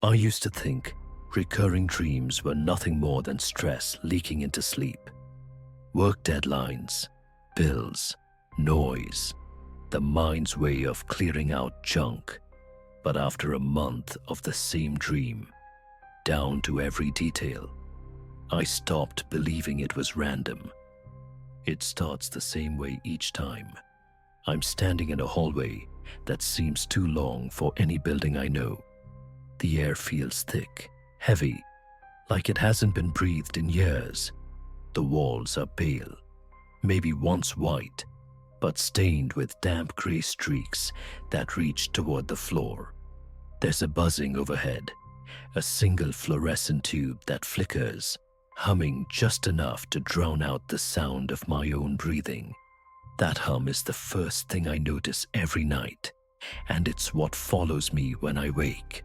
I used to think recurring dreams were nothing more than stress leaking into sleep. Work deadlines, bills, noise, the mind's way of clearing out junk. But after a month of the same dream, down to every detail, I stopped believing it was random. It starts the same way each time. I'm standing in a hallway that seems too long for any building I know. The air feels thick, heavy, like it hasn't been breathed in years. The walls are pale, maybe once white, but stained with damp gray streaks that reach toward the floor. There's a buzzing overhead, a single fluorescent tube that flickers, humming just enough to drown out the sound of my own breathing. That hum is the first thing I notice every night, and it's what follows me when I wake.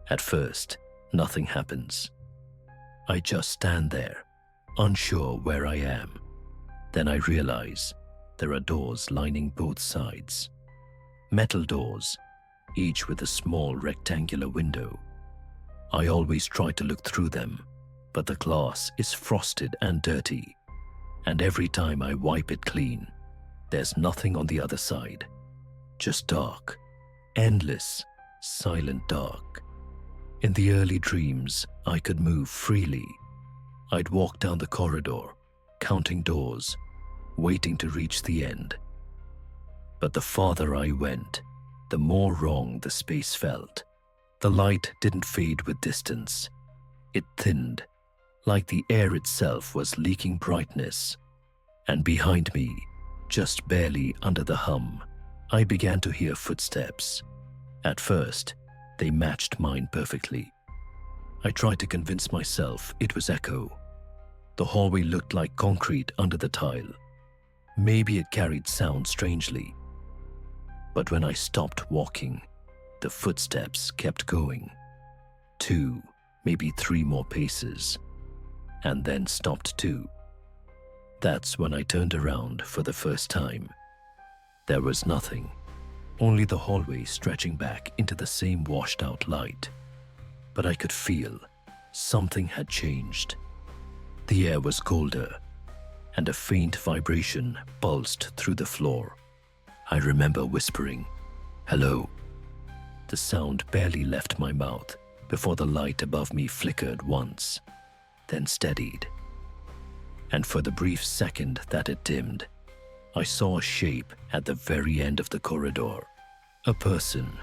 At first, nothing happens. I just stand there, unsure where I am. Then I realize there are doors lining both sides. Metal doors, each with a small rectangular window. I always try to look through them, but the glass is frosted and dirty, and every time I wipe it clean, there's nothing on the other side. Just dark, endless, silent dark. In the early dreams, I could move freely. I'd walk down the corridor, counting doors, waiting to reach the end. But the farther I went, the more wrong the space felt. The light didn't fade with distance. It thinned, like the air itself was leaking brightness. And behind me, just barely under the hum, I began to hear footsteps. At first, they matched mine perfectly. I tried to convince myself it was echo. The hallway looked like concrete under the tile. Maybe it carried sound strangely. But when I stopped walking, the footsteps kept going. 2, maybe 3 more paces, and then stopped too. That's when I turned around for the first time. There was nothing, only the hallway stretching back into the same washed-out light. But I could feel something had changed. The air was colder, and a faint vibration pulsed through the floor. I remember whispering, "Hello." The sound barely left my mouth before the light above me flickered once, then steadied. And for the brief second that it dimmed, I saw a shape at the very end of the corridor. A person,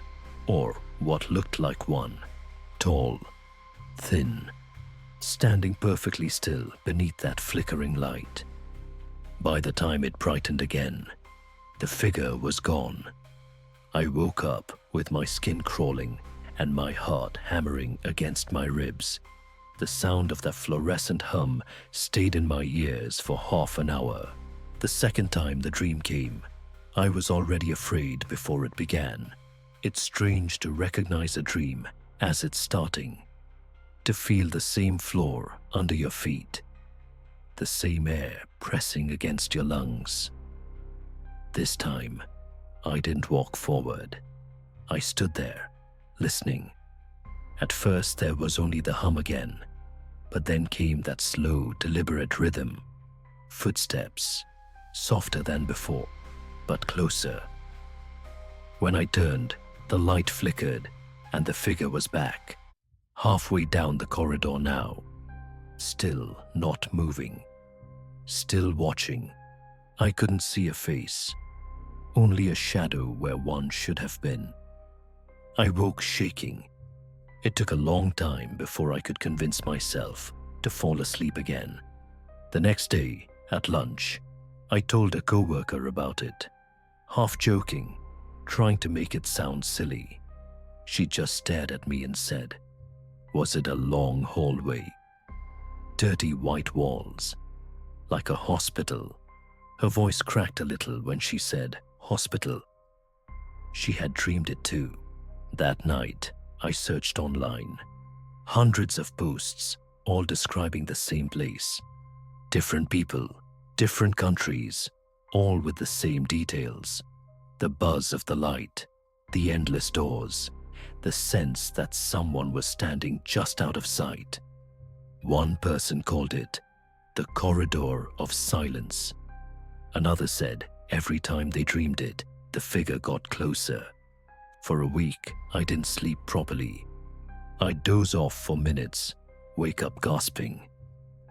or what looked like one, tall, thin, standing perfectly still beneath that flickering light. By the time it brightened again, the figure was gone. I woke up with my skin crawling and my heart hammering against my ribs. The sound of that fluorescent hum stayed in my ears for half an hour. The second time the dream came, I was already afraid before it began. It's strange to recognize a dream as it's starting, to feel the same floor under your feet, the same air pressing against your lungs. This time, I didn't walk forward. I stood there, listening. At first, there was only the hum again, but then came that slow, deliberate rhythm. Footsteps, softer than before, but closer. When I turned, the light flickered, and the figure was back, halfway down the corridor now, still not moving, still watching. I couldn't see a face, only a shadow where one should have been. I woke shaking. It took a long time before I could convince myself to fall asleep again. The next day, at lunch, I told a coworker about it, half joking, trying to make it sound silly. She just stared at me and said, "Was it a long hallway? Dirty white walls, like a hospital?" Her voice cracked a little when she said, "Hospital." She had dreamed it too. That night, I searched online. Hundreds of posts, all describing the same place. Different people, different countries, all with the same details. The buzz of the light, the endless doors, the sense that someone was standing just out of sight. One person called it the corridor of silence. Another said every time they dreamed it, the figure got closer. For a week, I didn't sleep properly. I'd doze off for minutes, wake up gasping.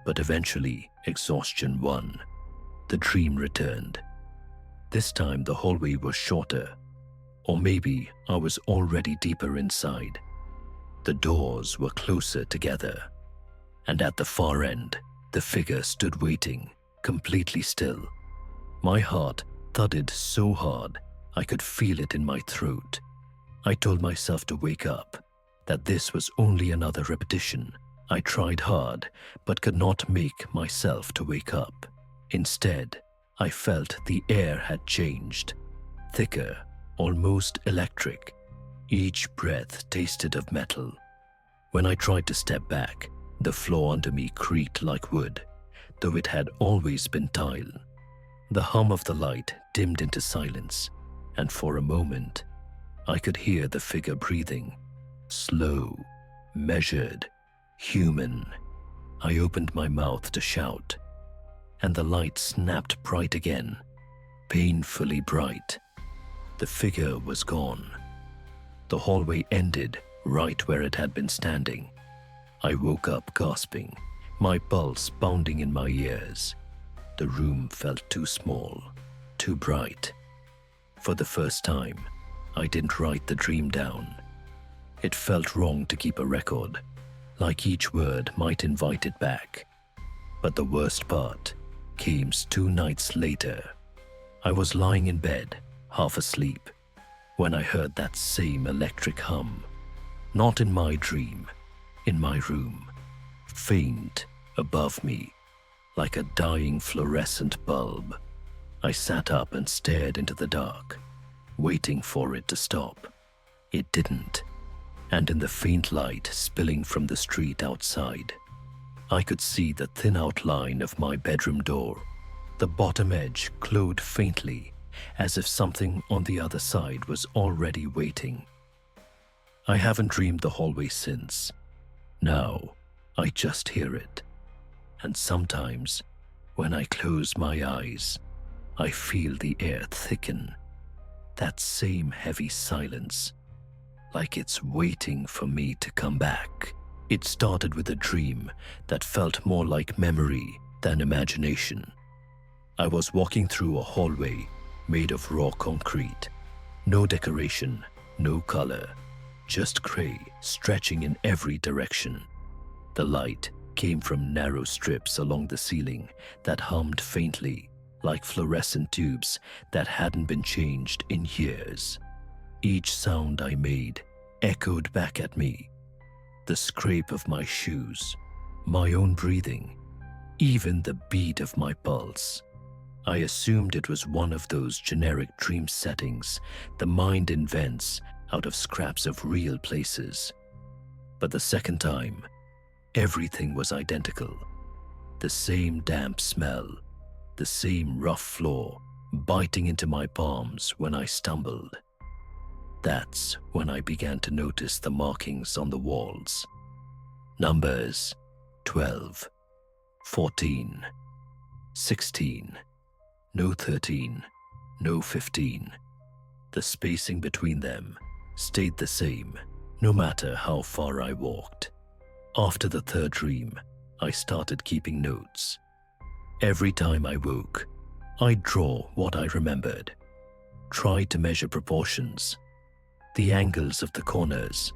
But eventually, exhaustion won. The dream returned. This time the hallway was shorter. Or maybe I was already deeper inside. The doors were closer together. And at the far end, the figure stood waiting, completely still. My heart thudded so hard I could feel it in my throat. I told myself to wake up, that this was only another repetition. I tried hard, but could not make myself to wake up. Instead, I felt the air had changed, thicker, almost electric. Each breath tasted of metal. When I tried to step back, the floor under me creaked like wood, though it had always been tile. The hum of the light dimmed into silence, and for a moment, I could hear the figure breathing, slow, measured, human. I opened my mouth to shout, and the light snapped bright again, painfully bright. The figure was gone. The hallway ended right where it had been standing. I woke up gasping, my pulse pounding in my ears. The room felt too small, too bright. For the first time, I didn't write the dream down. It felt wrong to keep a record, like each word might invite it back. But the worst part came 2 nights later. I was lying in bed, half asleep, when I heard that same electric hum. Not in my dream, in my room, faint above me, like a dying fluorescent bulb. I sat up and stared into the dark, waiting for it to stop. It didn't, and in the faint light spilling from the street outside, I could see the thin outline of my bedroom door. The bottom edge glowed faintly, as if something on the other side was already waiting. I haven't dreamed the hallway since. Now, I just hear it. And sometimes, when I close my eyes, I feel the air thicken. That same heavy silence, like it's waiting for me to come back. It started with a dream that felt more like memory than imagination. I was walking through a hallway made of raw concrete. No decoration, no color, just gray stretching in every direction. The light came from narrow strips along the ceiling that hummed faintly, like fluorescent tubes that hadn't been changed in years. Each sound I made echoed back at me. The scrape of my shoes, my own breathing, even the beat of my pulse. I assumed it was one of those generic dream settings the mind invents out of scraps of real places. But the second time, everything was identical. The same damp smell, the same rough floor biting into my palms when I stumbled. That's when I began to notice the markings on the walls. Numbers 12, 14, 16, no 13, no 15. The spacing between them stayed the same, no matter how far I walked. After the third dream, I started keeping notes. Every time I woke, I'd draw what I remembered, try to measure proportions, the angles of the corners.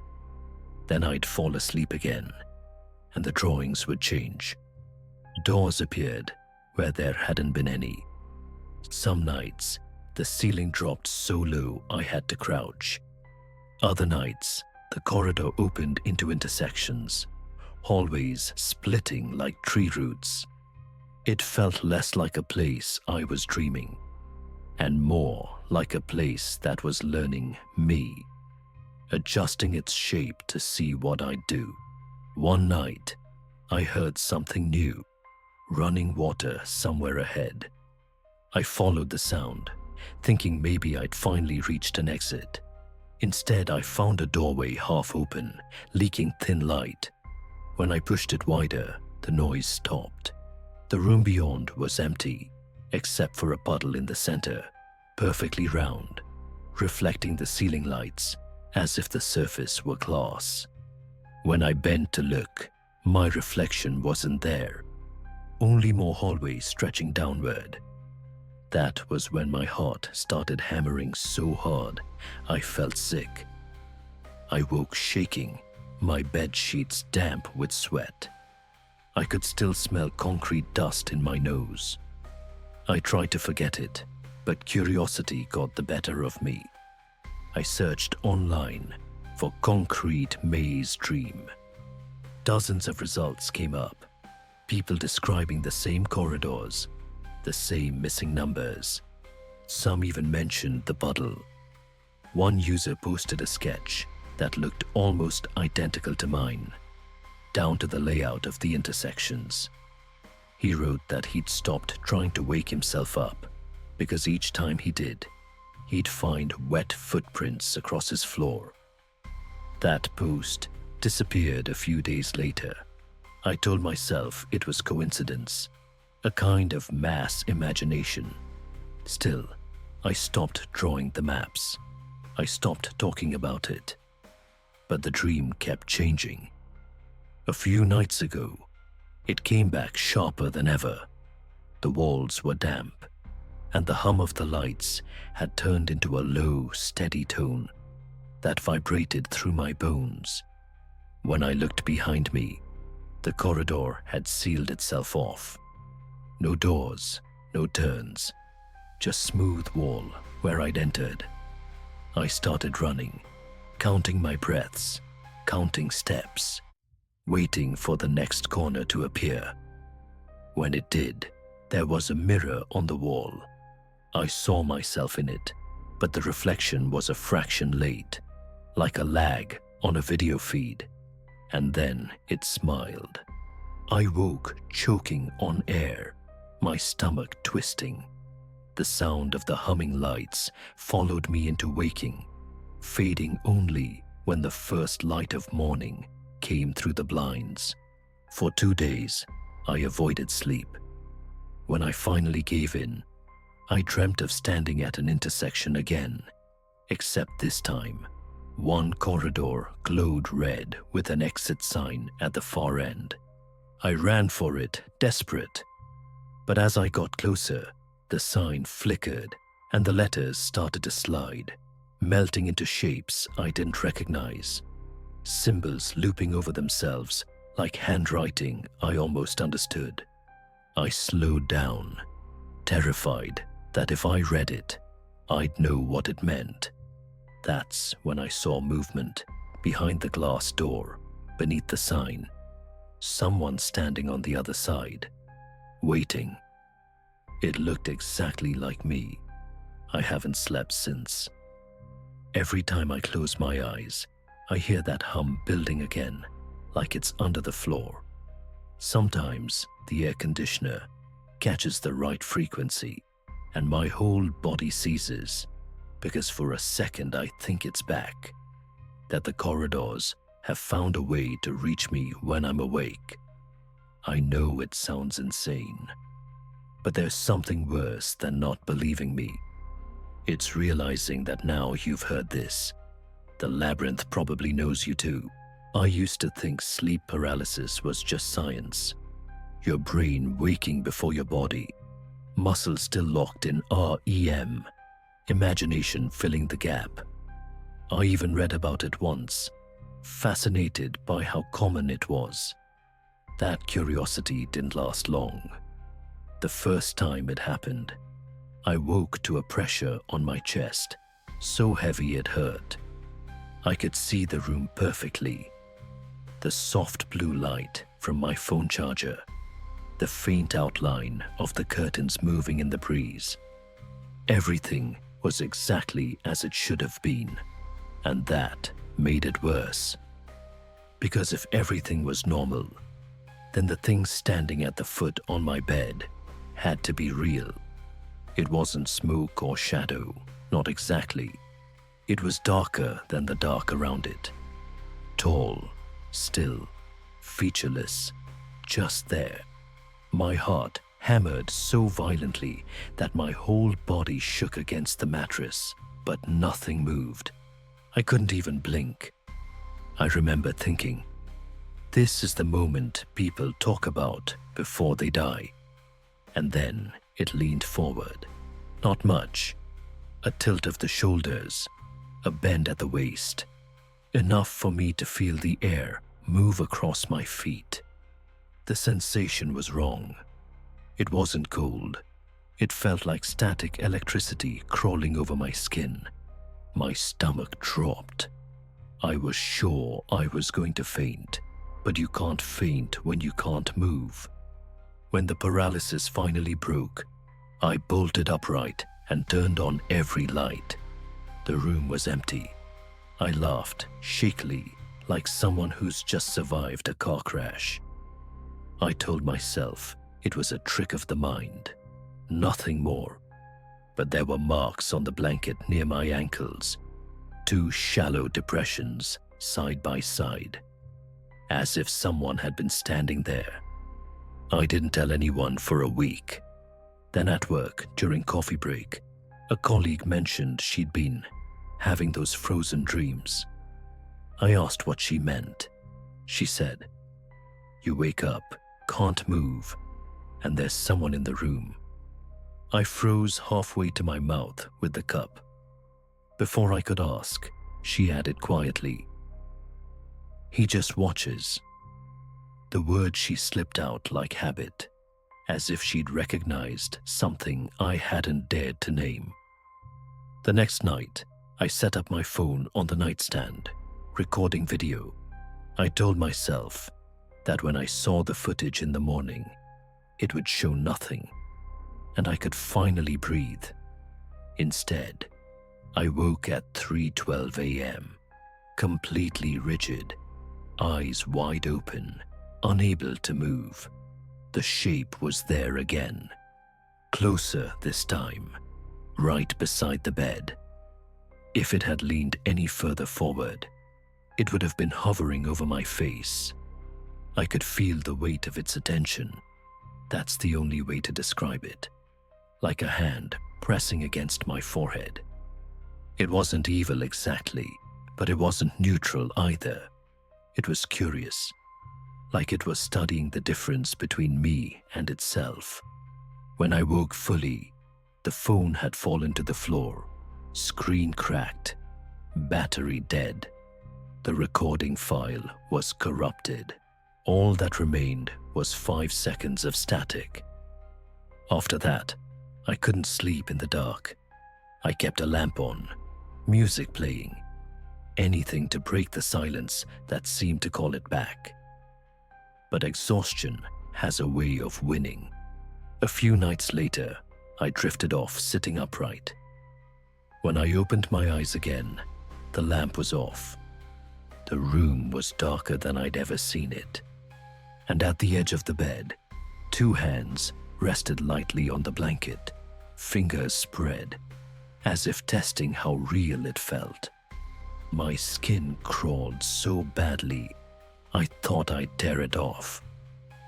Then I'd fall asleep again, and the drawings would change. Doors appeared where there hadn't been any. Some nights, the ceiling dropped so low I had to crouch. Other nights, the corridor opened into intersections, hallways splitting like tree roots. It felt less like a place I was dreaming, and more like a place that was learning me, adjusting its shape to see what I'd do. One night, I heard something new, running water somewhere ahead. I followed the sound, thinking maybe I'd finally reached an exit. Instead, I found a doorway half open, leaking thin light. When I pushed it wider, the noise stopped. The room beyond was empty, except for a puddle in the center, perfectly round, reflecting the ceiling lights as if the surface were glass. When I bent to look, my reflection wasn't there, only more hallways stretching downward. That was when my heart started hammering so hard I felt sick. I woke shaking, my bed sheets damp with sweat. I could still smell concrete dust in my nose. I tried to forget it, but curiosity got the better of me. I searched online for concrete maze dream. Dozens of results came up, people describing the same corridors, the same missing numbers. Some even mentioned the puddle. One user posted a sketch that looked almost identical to mine, down to the layout of the intersections. He wrote that he'd stopped trying to wake himself up because each time he did, he'd find wet footprints across his floor. That post disappeared a few days later. I told myself it was coincidence, a kind of mass imagination. Still, I stopped drawing the maps. I stopped talking about it. But the dream kept changing. A few nights ago, it came back sharper than ever. The walls were damp, and the hum of the lights had turned into a low, steady tone that vibrated through my bones. When I looked behind me, the corridor had sealed itself off. No doors, no turns, just smooth wall where I'd entered. I started running, counting my breaths, counting steps, waiting for the next corner to appear. When it did, there was a mirror on the wall. I saw myself in it, but the reflection was a fraction late, like a lag on a video feed. And then it smiled. I woke choking on air, my stomach twisting. The sound of the humming lights followed me into waking, fading only when the first light of morning came through the blinds. For 2 days, I avoided sleep. When I finally gave in, I dreamt of standing at an intersection again, except this time, one corridor glowed red with an exit sign at the far end. I ran for it, desperate. But as I got closer, the sign flickered and the letters started to slide, melting into shapes I didn't recognize. Symbols looping over themselves like handwriting I almost understood. I slowed down, terrified that if I read it, I'd know what it meant. That's when I saw movement behind the glass door, beneath the sign. Someone standing on the other side, waiting. It looked exactly like me. I haven't slept since. Every time I close my eyes, I hear that hum building again, like it's under the floor. Sometimes the air conditioner catches the right frequency, and my whole body seizes, because for a second I think it's back, that the corridors have found a way to reach me when I'm awake. I know it sounds insane, but there's something worse than not believing me. It's realizing that now you've heard this, the Labyrinth probably knows you too. I used to think sleep paralysis was just science. Your brain waking before your body, muscles still locked in REM, imagination filling the gap. I even read about it once, fascinated by how common it was. That curiosity didn't last long. The first time it happened, I woke to a pressure on my chest, so heavy it hurt. I could see the room perfectly. The soft blue light from my phone charger, the faint outline of the curtains moving in the breeze. Everything was exactly as it should have been, and that made it worse. Because if everything was normal, then the thing standing at the foot on my bed had to be real. It wasn't smoke or shadow, not exactly. It was darker than the dark around it. Tall, still, featureless, just there. My heart hammered so violently that my whole body shook against the mattress, but nothing moved. I couldn't even blink. I remember thinking, this is the moment people talk about before they die. And then it leaned forward. Not much. A tilt of the shoulders, a bend at the waist. Enough for me to feel the air move across my feet. The sensation was wrong. It wasn't cold. It felt like static electricity crawling over my skin. My stomach dropped. I was sure I was going to faint, but you can't faint when you can't move. When the paralysis finally broke, I bolted upright and turned on every light. The room was empty. I laughed shakily, like someone who's just survived a car crash. I told myself it was a trick of the mind, nothing more. But there were marks on the blanket near my ankles, 2 shallow depressions side by side, as if someone had been standing there. I didn't tell anyone for a week. Then at work, during coffee break, a colleague mentioned she'd been having those frozen dreams. I asked what she meant. She said, "You wake up, can't move, and there's someone in the room." I froze halfway to my mouth with the cup. Before I could ask, she added quietly, "He just watches." The word she slipped out like habit, as if she'd recognized something I hadn't dared to name. The next night, I set up my phone on the nightstand, recording video. I told myself that when I saw the footage in the morning, it would show nothing, and I could finally breathe. Instead, I woke at 3:12 a.m., completely rigid, eyes wide open, unable to move. The shape was there again, closer this time, right beside the bed. If it had leaned any further forward, it would have been hovering over my face. I could feel the weight of its attention. That's the only way to describe it. Like a hand pressing against my forehead. It wasn't evil exactly, but it wasn't neutral either. It was curious, like it was studying the difference between me and itself. When I woke fully, the phone had fallen to the floor, screen cracked, battery dead. The recording file was corrupted. All that remained was 5 seconds of static. After that, I couldn't sleep in the dark. I kept a lamp on, music playing, anything to break the silence that seemed to call it back. But exhaustion has a way of winning. A few nights later, I drifted off sitting upright. When I opened my eyes again, the lamp was off. The room was darker than I'd ever seen it. And at the edge of the bed, 2 hands rested lightly on the blanket, fingers spread, as if testing how real it felt. My skin crawled so badly, I thought I'd tear it off.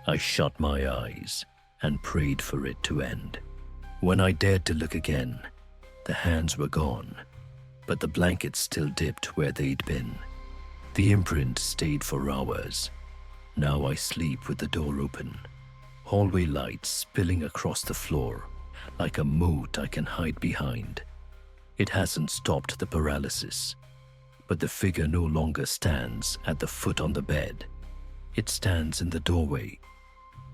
I shut my eyes and prayed for it to end. When I dared to look again, the hands were gone, but the blanket still dipped where they'd been. The imprint stayed for hours. Now I sleep with the door open, hallway lights spilling across the floor, like a moat I can hide behind. It hasn't stopped the paralysis, but the figure no longer stands at the foot on the bed. It stands in the doorway,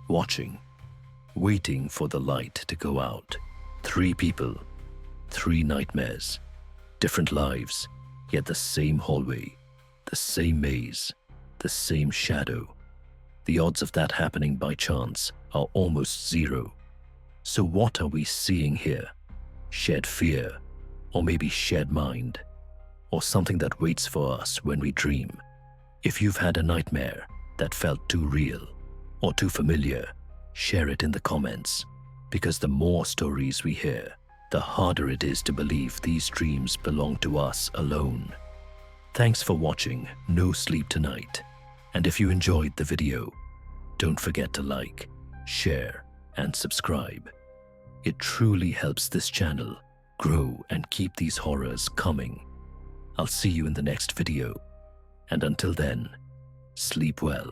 watching, waiting for the light to go out. 3 people, 3 nightmares, different lives, yet the same hallway, the same maze, the same shadow. The odds of that happening by chance are almost 0. So what are we seeing here? Shared fear, or maybe shared mind, or something that waits for us when we dream. If you've had a nightmare that felt too real or too familiar, share it in the comments, because the more stories we hear, the harder it is to believe these dreams belong to us alone. Thanks for watching No Sleep Tonight. And if you enjoyed the video, don't forget to like, share, and subscribe. It truly helps this channel grow and keep these horrors coming. I'll see you in the next video. And until then, sleep well.